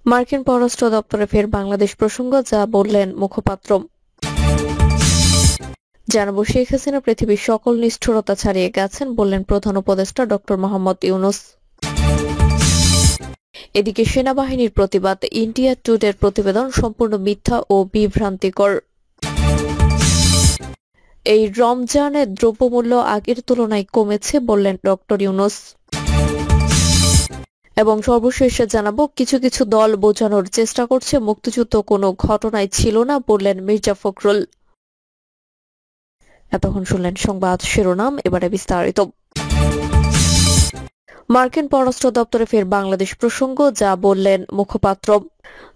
মার্কিন পররাষ্ট্র দপ্তরে ফের বাংলাদেশ প্রসঙ্গ, যা বললেন মুখপাত্র। জানাবো, শেখ হাসিনা পৃথিবীর সকল নিষ্ঠুরতা ছাড়িয়ে গেছেন, বললেন প্রধান উপদেষ্টা ডক্টর মোহাম্মদ ইউনূস। এদিকে সেনাবাহিনীর প্রতিবাদ, ইন্ডিয়া টুডের প্রতিবেদন সম্পূর্ণ মিথ্যা ও বিভ্রান্তিকর। এই রমজানে দ্রব্যমূল্য আগের তুলনায় কমেছে, বললেন ডক্টর ইউনূস। এবং সর্বশেষে জানাবো, কিছু কিছু দল বোঝানোর চেষ্টা করছে মুক্তিযুদ্ধ কোনো ঘটনায় ছিল না, বললেন মির্জা ফখরুল। এতক্ষণ শুনলেন সংবাদ শিরোনাম, এবারে বিস্তারিত। মার্কিন পররাষ্ট্র দপ্তরে ফের বাংলাদেশ প্রসঙ্গ, যা বললেন মুখপাত্র।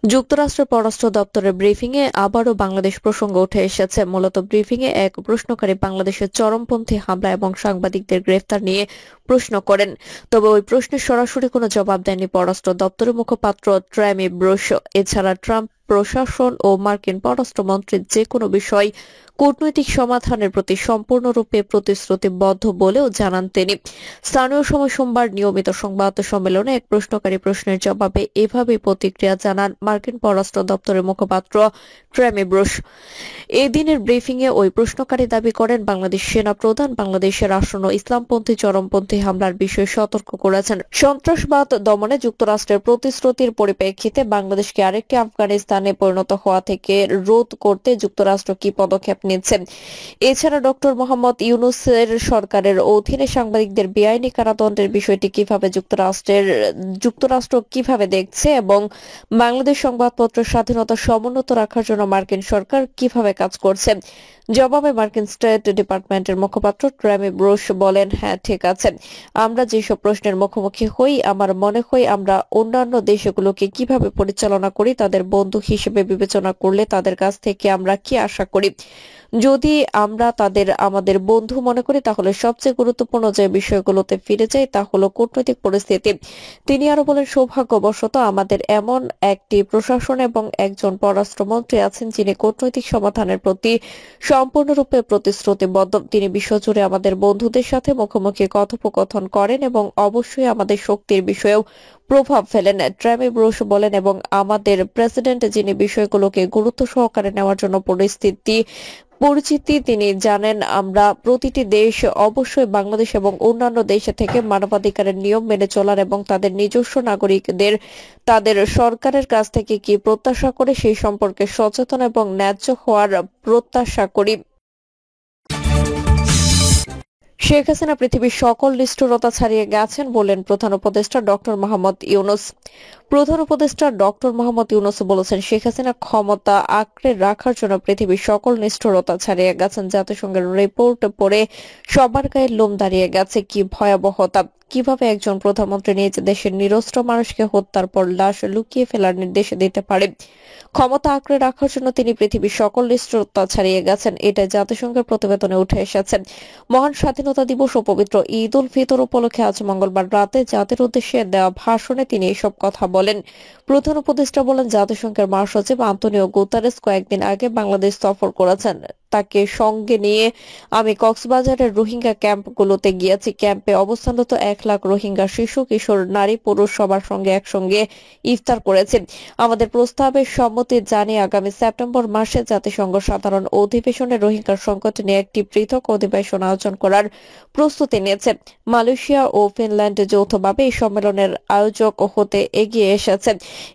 যুক্তরাষ্ট্রের পররাষ্ট্র দপ্তরের ব্রিফিংয়ে আবারও বাংলাদেশ প্রসঙ্গ উঠে এসেছে। মূলত ব্রিফিংয়ে এক প্রশ্নকারী বাংলাদেশের চরমপন্থী হামলা এবং সাংবাদিকদের গ্রেফতার নিয়ে প্রশ্ন করেন। তবে ওই প্রশ্নের সরাসরি কোনো জবাব দেননি পররাষ্ট্র দপ্তরের মুখপাত্র ট্র্যামি ব্রুস। এছাড়া ট্রাম্প প্রশাসন ও মার্কিন পররাষ্ট্রমন্ত্রীর যে কোনো বিষয় কূটনৈতিক সমাধানের প্রতি সম্পূর্ণরূপে প্রতিশ্রুতিবদ্ধ বলেও জানান তিনি। স্থানীয় সময় সোমবার নিয়মিত সংবাদ সম্মেলনে এক প্রশ্নকারী প্রশ্নের জবাবে এভাবেই প্রতিক্রিয়া জানান মার্কিন পররাষ্ট্র দপ্তরের মুখপাত্র ট্র্যামি ব্রুস। এদিনের ব্রিফিংয়ে ওই প্রশ্নকারী দাবি করেন, বাংলাদেশ সেনা প্রধান বাংলাদেশের আসন্ন ইসলামপন্থী চরমপন্থী হামলার বিষয়ে সতর্ক করেছেন। সন্ত্রাসবাদ দমনে যুক্তরাষ্ট্রের প্রতিশ্রুতির পরিপ্রেক্ষিতে বাংলাদেশকে আরেকটি আফগানিস্তানে পরিণত হওয়া থেকে রোধ করতে যুক্তরাষ্ট্র কি পদক্ষেপ নিচ্ছে। এছাড়া ডক্টর মোহাম্মদ ইউনূসের সরকারের অধীনে সাংবাদিকদের বেআইনি কারাদণ্ডের বিষয়টি কিভাবে যুক্তরাষ্ট্র কিভাবে দেখছে এবং বাংলাদেশ সংবাদপত্রের স্বাধীনতা সমুন্নত রাখার জন্য মার্কিন সরকার কিভাবে কাজ করছে। জবাবে মার্কিন স্টেট ডিপার্টমেন্টের মুখপাত্র ট্র্যামি ব্রুস বলেন, হ্যাঁ ঠিক আছে, আমরা যেসব প্রশ্নের মুখোমুখি হই, আমার মনে হয় আমরা অন্যান্য দেশগুলোকে কিভাবে পরিচালনা করি তাদের বন্ধু হিসেবে বিবেচনা করলে তাদের কাছ থেকে আমরা কি আশা করি। যদি আমরা তাদের আমাদের বন্ধু মনে করি, তাহলে সবচেয়ে গুরুত্বপূর্ণ যে বিষয়গুলোতে ফিরে যাই তা হলো কূটনৈতিক পরিস্থিতি। তিনি আরো বলেন, সৌভাগ্যবশত আমাদের এমন একটি প্রশাসন এবং একজন পররাষ্ট্রমন্ত্রী আছেন যিনি কূটনৈতিক সমাধানের প্রতি সম্পূর্ণরূপে প্রতিশ্রুতিবদ্ধ। তিনি বিশ্বজুড়ে আমাদের বন্ধুদের সাথে মুখোমুখি কথোপকথন করেন এবং অবশ্যই আমাদের শক্তির বিষয়েও প্রভাব ফেলেন। ট্র্যামি ব্রুস বলেন, এবং আমাদের প্রেসিডেন্ট যিনি বিষয়গুলোকে গুরুত্ব সহকারে নেওয়ার জন্য পরিচিতি তিনি জানেন। আমরা প্রতিটি দেশ অবশ্যই বাংলাদেশ এবং অন্যান্য দেশ থেকে মানবাধিকারের নিয়ম মেনে চলার এবং তাদের নিজস্ব নাগরিকদের তাদের সরকারের কাছ থেকে কি প্রত্যাশা করে সেই সম্পর্কে সচেতন এবং ন্যায্য হওয়ার প্রত্যাশা করি। শেখ হাসিনা পৃথিবীর সকল নিষ্ঠুরতা ছাড়িয়ে গেছেন, বললেন প্রধান উপদেষ্টা ডক্টর মোহাম্মদ ইউনূস। প্রধান উপদেষ্টা ডক্টর মোহাম্মদ ইউনূস বলেছেন, শেখ হাসিনা ক্ষমতা আঁকড়ে রাখার জন্য পৃথিবীর সকল নিষ্ঠুরতা ছাড়িয়ে গেছেন। জাতিসংঘের রিপোর্ট পড়ে সবার গায়ে লোম দাঁড়িয়ে গেছে। কি ভয়াবহতা! কিভাবে একজন প্রধানমন্ত্রী নিজ দেশের নিরস্ত্র মানুষকে হত্যার পর লাশ লুকিয়ে ফেলার নির্দেশ দিতে পারে। ক্ষমতা আঁকড়ে রাখার জন্য তিনি পৃথিবীর সকল নিষ্ঠুরতা ছাড়িয়ে গেছেন, এটা জাতিসংঘের প্রতিবেদনে উঠে এসেছে। মহান স্বাধীনতা দিবস ও পবিত্র ঈদ উল ফিতর উপলক্ষে আজ মঙ্গলবার রাতে জাতির উদ্দেশ্যে দেওয়া ভাষণে তিনি এসব কথা বলেন। প্রধান উপদেষ্টা বলেন, জাতিসংঘের মহাসচিব আন্তোনিও গুতারেস কয়েকদিন আগে বাংলাদেশ সফর করেছেন। তাকে সঙ্গে নিয়ে আমি কক্সবাজারের রোহিঙ্গা ক্যাম্পগুলোতে গিয়েছি। ক্যাম্পে অবস্থানরত 1 লাখ রোহিঙ্গা শিশু, কিশোর, নারী, পুরুষ সবার সঙ্গে একসঙ্গে ইফতার করেছি। আমাদের প্রস্তাবের সম্মতি জানিয়ে আগামী সেপ্টেম্বর মাসে জাতিসংঘ সাধারণ অধিবেশনে রোহিঙ্গা সংকট নিয়ে একটি পৃথক অধিবেশন আয়োজন করার প্রস্তুতি নিয়েছে। মালয়েশিয়া ও ফিনল্যান্ড যৌথভাবে এই সম্মেলনের আয়োজক হতে এগিয়ে এসেছে।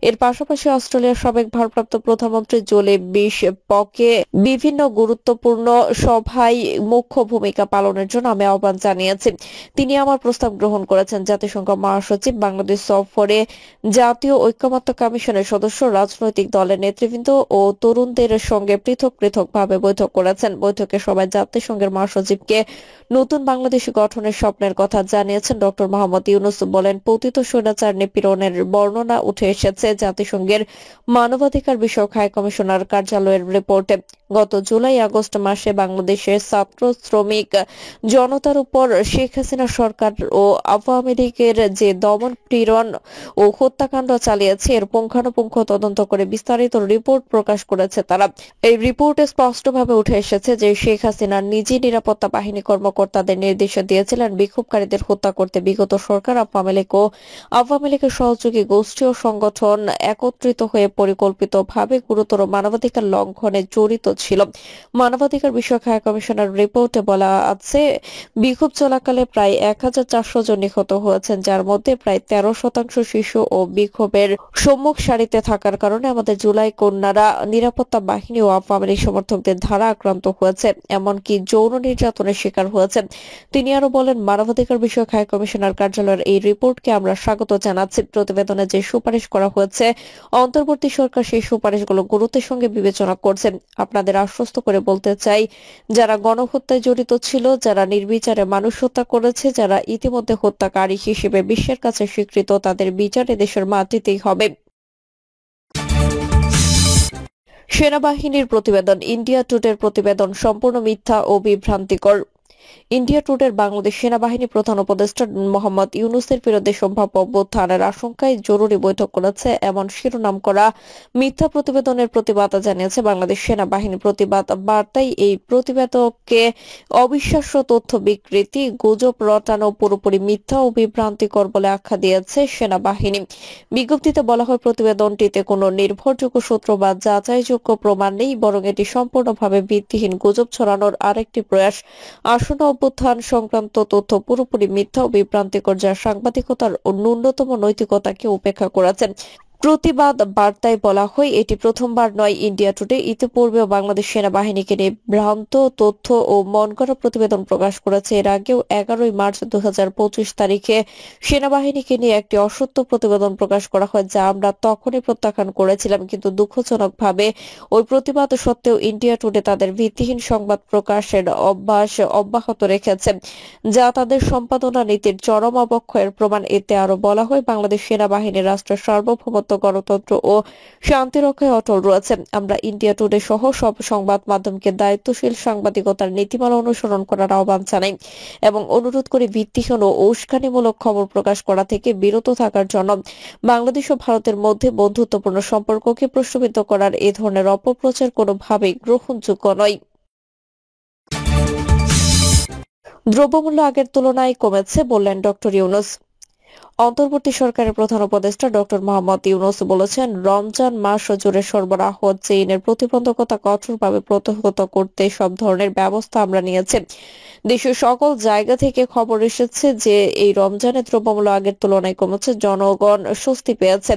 এর পাশাপাশি অস্ট্রেলিয়ার সাবেক ভারপ্রাপ্ত প্রধানমন্ত্রী জোলি বিশ-পকে বিভিন্ন গুরুত্বপূর্ণ সভায় মুখ্য ভূমিকা পালনের জন্য আমি আহ্বান জানিয়েছি। তিনি আমার প্রস্তাব গ্রহণ করেছেন। জাতিসংঘ মহাসচিব বাংলাদেশ সফরে জাতীয় ঐকমত্য কমিশনের সদস্য, রাজনৈতিক দলের নেতৃবৃন্দ ও তরুণদের সঙ্গে পৃথকভাবে বৈঠক করেছেন। বৈঠকে সবাই জাতিসংঘের মহাসচিবকে নতুন বাংলাদেশ গঠনের স্বপ্নের কথা জানিয়েছেন। ডক্টর মোহাম্মদ ইউনূস বলেন, পতিত স্বৈরাচার নিপীড়নের বর্ণনা উঠে এসেছে জাতিসংঘের মানবাধিকার বিষয়ক হাই কমিশনার কার্যালয়ের রিপোর্টে। গত জুলাই-আগস্ট আগস্ট মাসে বাংলাদেশের ছাত্র শ্রমিক জনতার উপর শেখ হাসিনা সরকার ও আওয়ামী লীগের যে দমন পীড়ন ও হত্যাকাণ্ড চালিয়েছে এর পুঙ্খানুপুঙ্খ তদন্ত করে বিস্তারিত রিপোর্ট প্রকাশ করেছে তারা। এই রিপোর্টে স্পষ্টভাবে উঠে এসেছে যে শেখ হাসিনা নিজেই নিরাপত্তা বাহিনী কর্মকর্তাদের নির্দেশ দিয়েছিলেন বিক্ষোভকারীদের হত্যা করতে। বিগত সরকার আওয়ামী লীগ ও আওয়ামী লীগের সহযোগী গোষ্ঠী ও সংগঠন একত্রিত হয়ে পরিকল্পিতভাবে গুরুতর মানবাধিকার লঙ্ঘনে জড়িত ছিল। মানবাধিকার বিষয়ক হাই কমিশনার রিপোর্টে বলা আছে, বিক্ষোভ চলাকালে প্রায় 1400 জন নিহত হয়েছেন, যার মধ্যে প্রায় 13% শিশু ও বিক্ষোভের সম্মুখ সারিতে থাকার কারণে আমাদের জুলাই কন্যারা নিরাপত্তা বাহিনী ও আওয়ামী লীগ সমর্থকদের ধারা আক্রান্ত হয়েছে, এমনকি যৌন নির্যাতনের শিকার হয়েছে। তিনি আরো বলেন, মানবাধিকার বিষয়ক হাই কমিশনার কার্যালয়ের এই রিপোর্টকে আমরা স্বাগত জানাচ্ছি। প্রতিবেদনে যে সুপারিশ করা হয়েছে, অন্তর্বর্তী সরকার সেই সুপারিশগুলো গুরুত্বের সঙ্গে বিবেচনা করছে। আপনাদের আশ্বস্ত করে বলতে চাই, যারা গণহত্যায় জড়িত ছিল, যারা নির্বিচারে মানুষ হত্যা করেছে, যারা ইতিমধ্যে হত্যাকারী হিসেবে বিশ্বের কাছে স্বীকৃত, তাদের বিচার এদেশের মাটিতেই হবে। সেনাবাহিনীর প্রতিবেদন। ইন্ডিয়া টুডের প্রতিবেদন সম্পূর্ণ মিথ্যা ও বিভ্রান্তিকর। ইন্ডিয়া টুডের বাংলাদেশ সেনাবাহিনী প্রধান উপদেষ্টা মোহাম্মদ ইউনূসের বিরুদ্ধে সম্ভাব্য অভ্যুত্থানের আশঙ্কায় জরুরি বৈঠক করেছে এমন শিরোনাম করা মিথ্যা প্রতিবেদনের প্রতিবাদ জানিয়েছে বাংলাদেশ সেনাবাহিনী। প্রতিবাদ বার্তায় এই প্রতিবেদককে অবিশ্বাস্য তথ্য বিকৃতি, গুজব রটানো, পুরোপুরি মিথ্যা ও বিভ্রান্তিকর বলে আখ্যা দিয়েছে সেনাবাহিনী। বিজ্ঞপ্তিতে বলা হয়, প্রতিবেদনটিতে কোনো নির্ভরযোগ্য সূত্র বা যাচাইযোগ্য প্রমাণ নেই, বরং এটি সম্পূর্ণভাবে ভিত্তিহীন গুজব ছড়ানোর আরেকটি প্রয়াস। আসন্ন অভ্যুত্থান সংক্রান্ত তথ্য পুরোপুরি মিথ্যা ও বিভ্রান্তিকর, যা সাংবাদিকতার ন্যূনতম নৈতিকতাকে উপেক্ষা করেছে। প্রতিবাদ বার্তায় বলা হয়, এটি প্রথমবার নয়। ইন্ডিয়া টুডে ইতিপূর্বেও বাংলাদেশ সেনাবাহিনীকে নিয়ে ভ্রান্ত তথ্য ও মনগড়া প্রতিবেদন প্রকাশ করেছে। এর আগেও 11 মার্চ 2025 তারিখে সেনাবাহিনীকে নিয়ে একটি অসত্য প্রতিবেদন প্রকাশ করা হয়, যা আমরা তখনই প্রত্যাখ্যান করেছিলাম। কিন্তু দুঃখজনকভাবে ওই প্রতিবাদ সত্ত্বেও ইন্ডিয়া টুডে তাদের ভিত্তিহীন সংবাদ প্রকাশের অভ্যাস অব্যাহত রেখেছে, যা তাদের সম্পাদনা নীতির চরম অবক্ষয়ের প্রমাণ। এতে আরো বলা হয়, বাংলাদেশ সেনাবাহিনী রাষ্ট্রের সার্বভৌমত্ব, গণতন্ত্র ও শান্তি রক্ষায় অটল রয়েছে। আমরা ইন্ডিয়া টুডে সহ সব সংবাদ মাধ্যমকে দায়িত্বশীল সাংবাদিকতার নীতিমালা অনুসরণ করার আহ্বান জানাই এবং অনুরোধ করি কোন উস্কানিমূলক খবর প্রকাশ করা থেকে বিরত থাকার জন্য। বাংলাদেশ ও ভারতের মধ্যে বন্ধুত্বপূর্ণ সম্পর্ককে প্রশ্নবিদ্ধ করার এ ধরনের অপপ্রচার কোনোভাবেই গ্রহণযোগ্য নয়। দ্রব্যমূল্য আগের তুলনায় কমেছে বললেন ডক্টর ইউনূস। অন্তর্বর্তী সরকারের প্রধান উপদেষ্টা ডক্টর মোহাম্মদ ইউনূস বলেছেন, রমজান মাস জুড়ে সরবরাহ চেইনের প্রতিবন্ধকতা কঠোরভাবে প্রতিহত করতে সব ধরনের ব্যবস্থা আমরা নিয়েছি। দেশের সকল জায়গা থেকে খবর এসেছে যে এই রমজানে দ্রব্যমূল্য আগের তুলনায় কমেছে, জনগণ স্বস্তি পেয়েছে।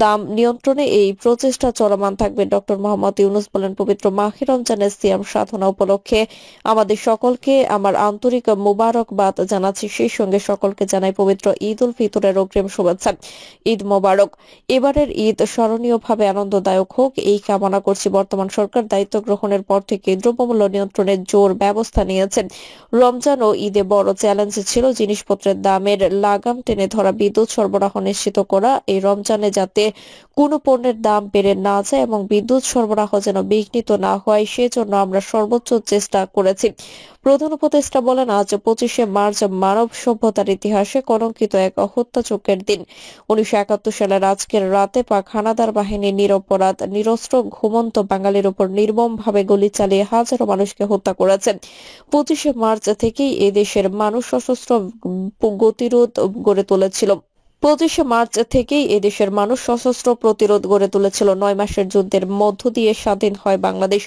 দাম নিয়ন্ত্রণে এই প্রচেষ্টা চলমান থাকবে। ডক্টর মোহাম্মদ ইউনূস বলেন, পবিত্র মাহে রমজানের সিয়াম সাধনা উপলক্ষে আমাদের সকলকে আমার আন্তরিক মোবারকবাদ জানাচ্ছি। সেই সঙ্গে সকলকে জানাই পবিত্র ঈদ উল ফিতরের অগ্রিম শুভেচ্ছা। ঈদ মোবারক। এবারের ঈদ স্মরণীয়ভাবে আনন্দদায়ক হোক, এই কামনা করছি। বর্তমান সরকার দায়িত্ব গ্রহণের পর থেকে দ্রব্যমূল্য নিয়ন্ত্রণের জোর ব্যবস্থা নিয়েছে। রমজান ও ঈদে বড় চ্যালেঞ্জ ছিল জিনিসপত্রের দামের লাগাম টেনে ধরা, বিদ্যুৎ সরবরাহ নিশ্চিত করা। এই রমজানে যাতে কোনো পণ্যের দাম বেড়ে না যায় এবং বিদ্যুৎ সরবরাহ যেন বিঘ্নিত না হয়, সেজন্য আমরা সর্বোচ্চ চেষ্টা করেছি। প্রধান উপদেষ্টা বলেন, আজ 25শে মার্চ মানব সভ্যতার ইতিহাসে কলঙ্কিত এক হত্যাযজ্ঞের দিন। 1971 সালের আজকের রাতে পাক হানাদার বাহিনী নিরপরাধ নিরস্ত্র ঘুমন্ত বাঙালির উপর নির্মমভাবে গুলি চালিয়ে হাজারো মানুষকে হত্যা করেছে। 25শে মার্চ থেকেই এদেশের মানুষ সশস্ত্র গতিরোধ গড়ে তুলেছিল। 25শে মার্চ থেকেই এদেশের মানুষ সশস্ত্র প্রতিরোধ গড়ে তুলেছিল। 9 মাসের যুদ্ধের মধ্য দিয়ে স্বাধীন হয় বাংলাদেশ।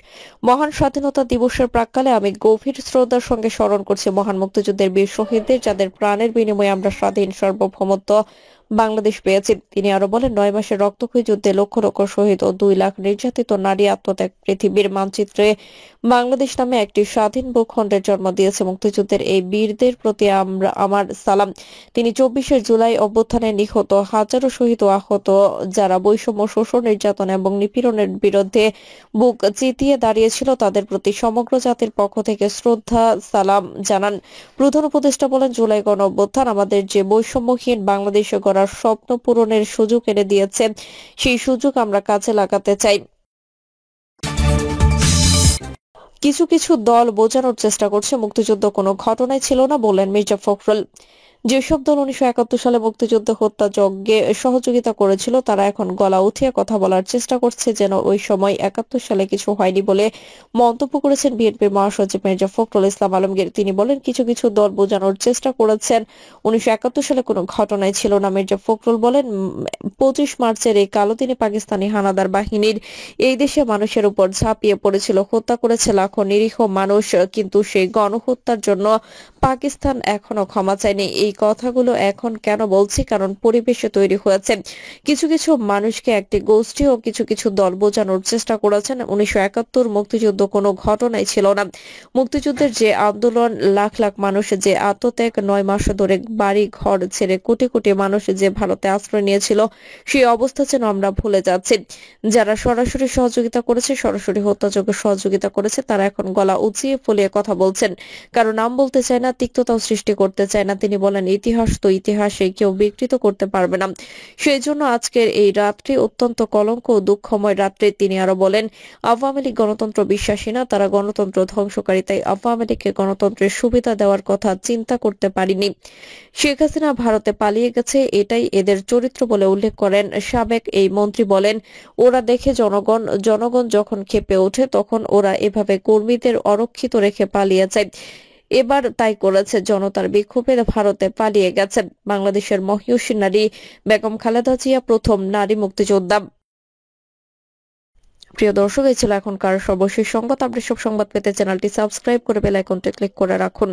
মহান স্বাধীনতা দিবসের প্রাক্কালে আমি গভীর শ্রদ্ধার সঙ্গে স্মরণ করছি মহান মুক্তিযুদ্ধের বীর শহীদদের, যাদের প্রাণের বিনিময়ে আমরা স্বাধীন সার্বভৌমত্ব বাংলাদেশ পেয়েছি। তিনি আরো বলেন, 9 মাসের রক্তক্ষয়ী যুদ্ধে লক্ষ লক্ষ শহীদ ও 2 লাখ নির্যাতিত নারী আত্মত্যাগ পৃথিবীর মানচিত্রে বাংলাদেশ নামে একটি স্বাধীন ভূখণ্ডের জন্ম দিয়েছে। মুক্তিযুদ্ধের এই বীরদের প্রতি আমার সালাম। তিনি 24শে জুলাই অভ্যুত্থানে নিহত হাজারো শহীদ ও আহত, যারা বৈষম্য, শোষণ, নির্যাতন এবং নিপীড়নের বিরুদ্ধে বুক চিতিয়ে দাঁড়িয়েছিল, তাদের প্রতি সমগ্র জাতির পক্ষ থেকে শ্রদ্ধা সালাম জানান। প্রধান উপদেষ্টা বলেন, জুলাই গণ অভ্যুত্থান আমাদের যে বৈষম্যহীন বাংলাদেশ গড়ার স্বপ্ন পূরণের সুযোগ এনে দিয়েছে, সেই সুযোগ আমরা কাজে লাগাতে চাই। কিছু কিছু দল বোঝানোর চেষ্টা করছে মুক্তিযুদ্ধ কোনো ঘটনাই ছিল না, বললেন মির্জা ফখরুল। যেসব দল 1971 সালে মুক্তিযুদ্ধ হত্যাযজ্ঞে সহযোগিতা করেছিল তারা এখন গলা উঠিয়ে কথা বলার চেষ্টা করছে যেন ওই সময় 71 সালে কিছু হয়নি বলে মন্তব্য করেছেন বিএনপির মহাসচিব মির্জা ফখরুল ইসলাম আলমগীর। তিনি বলেন, কিছু কিছু দল বোঝানোর চেষ্টা করেছেন 1971 সালে কোনো ঘটনাই ছিল না। মির্জা ফখরুল বলেন, 25 মার্চের এই কালো দিনে পাকিস্তানি হানাদার বাহিনীর এই দেশে মানুষের উপর ঝাঁপিয়ে পড়েছিল, হত্যা করেছে লাখো নিরীহ মানুষ, কিন্তু সেই গণহত্যার জন্য পাকিস্তান এখনো ক্ষমা চায়নি। এই কথাগুলো এখন কেন বলছি? কারণ পরিবেশে তৈরি হয়েছে। কিছু কিছু মানুষকে একটি গোষ্ঠী ও কিছু কিছু দল বোঝানোর চেষ্টা করেছেন 1971 মুক্তিযুদ্ধ কোনো ঘটনাই ছিল না। মুক্তিযুদ্ধের যে আন্দোলন, লাখ লাখ মানুষ যে আত্মত্যাগ, 9 মাস ধরে বাড়ি ঘর ছেড়ে কোটি কোটি মানুষ যে ভারতে আশ্রয় নিয়েছিল, সেই অবস্থা যেন আমরা ভুলে যাচ্ছি। যারা সরাসরি সহযোগিতা করেছে, সরাসরি হত্যাযজ্ঞে সহযোগিতা করেছে, তারা এখন গলা উঁচিয়ে ফুলিয়ে কথা বলছেন, কারো নাম বলতে চায় না, তিক্ততাও সৃষ্টি করতে চায় না। তিনি বলেন, ইতিহাস তো ইতিহাসে কেউ বিকৃত করতে পারবে না। সেই জন্য আজকের এই রাত্রি অত্যন্ত কলঙ্ক ও দুঃখময় রাত্রি। তিনি আরো বলেন, আওয়ামী লীগ গণতন্ত্র বিশ্বাসী না, তারা গণতন্ত্র ধ্বংসকারী। তাই আওয়ামী লীগকে গণতন্ত্রের সুবিধা দেওয়ার কথা চিন্তা করতে পারিনি। শেখ হাসিনা ভারতে পালিয়ে গেছে, এটাই এদের চরিত্র বলে উল্লেখ করেন সাবেক এই মন্ত্রী। বলেন, ওরা দেখে জনগণ যখন ক্ষেপে ওঠে তখন ওরা এভাবে কর্মীদের অরক্ষিত রেখে পালিয়ে যায়। এবার তাই করেছে, জনতার বিক্ষোভে ভারতে পালিয়ে গেছে। বাংলাদেশের মহিয়সী নারী বেগম খালেদা জিয়া প্রথম নারী মুক্তিযোদ্ধা। প্রিয় দর্শক, এই ছিল এখনকার সর্বশেষ সংবাদ। আপনি সব সংবাদ পেতে চ্যানেলটি সাবস্ক্রাইব করে বেল আইকনটি ক্লিক করে রাখুন।